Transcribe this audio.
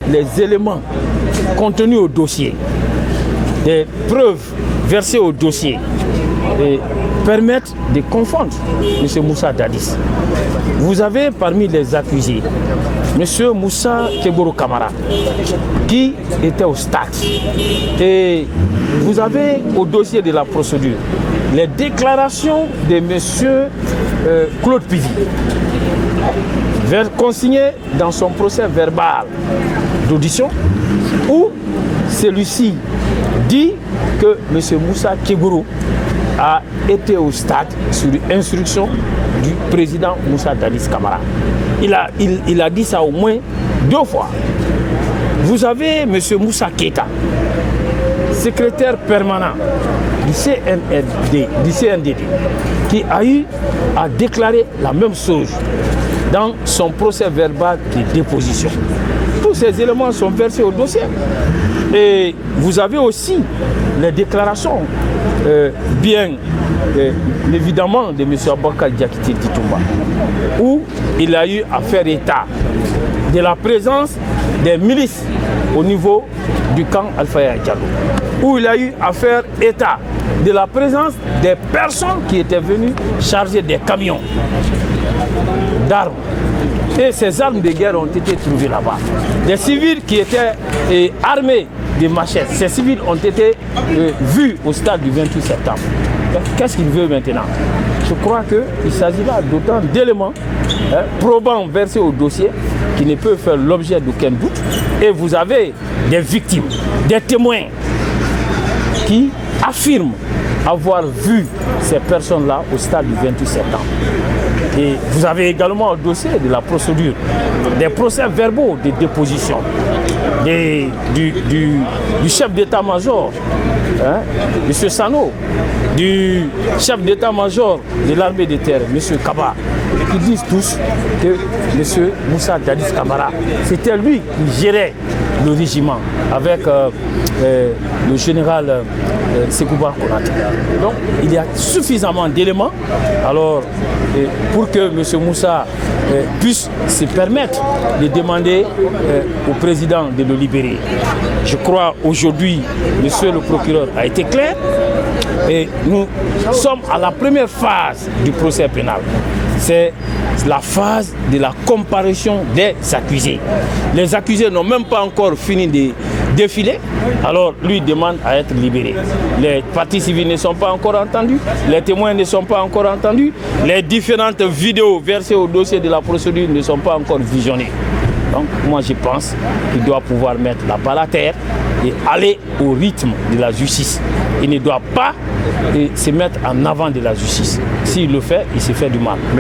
les éléments contenus au dossier, des preuves versées au dossier, et permettent de confondre M. Moussa Dadis. Vous avez parmi les accusés M. Moussa Kegoro Kamara, qui était au stade. Et vous avez au dossier de la procédure les déclarations de M. Claude Pivi, consignées dans son procès verbal d'audition, où celui-ci dit que M. Moussa Kegoro a été au stade sur instruction du président Moussa Dadis Kamara. Il a dit ça au moins 2 fois. Vous avez M. Moussa Keita, secrétaire permanent du CNDD, qui a eu à déclarer la même chose dans son procès verbal de déposition. Tous ces éléments sont versés au dossier. Et vous avez aussi les déclarations, bien évidemment, de M. Abakar Diakité Ditumba, où il a eu à faire état de la présence des milices au niveau du camp Alpha Diallo, où il a eu à faire état de la présence des personnes qui étaient venues charger des camions d'armes. Et ces armes de guerre ont été trouvées là-bas. Des civils qui étaient armés de machettes, ces civils ont été vus au stade du 28 septembre. Qu'est-ce qu'il veut maintenant? Je crois qu'il s'agit là d'autant d'éléments probants versés au dossier qui ne peuvent faire l'objet d'aucun doute. Et vous avez des victimes, des témoins qui affirment avoir vu ces personnes-là au stade du 28 septembre. Et vous avez également au dossier de la procédure des procès verbaux de déposition du chef d'état-major, M. Sano, du chef d'état-major de l'armée de terre, M. Kaba, qui disent tous que M. Moussa Dadis Kamara, c'était lui qui gérait le régiment avec le général Sekouba Konaté. Donc il y a suffisamment d'éléments alors pour que M. Moussa puisse se permettre de demander au président de le libérer. Je crois aujourd'hui, monsieur le procureur a été clair et nous sommes à la première phase du procès pénal. C'est la phase de la comparution des accusés. Les accusés n'ont même pas encore fini de défiler, alors lui demande à être libéré. Les parties civiles ne sont pas encore entendues, les témoins ne sont pas encore entendus, les différentes vidéos versées au dossier de la procédure ne sont pas encore visionnées. Donc moi je pense qu'il doit pouvoir mettre la balle à terre et aller au rythme de la justice. Il ne doit pas se mettre en avant de la justice. S'il le fait, il se fait du mal.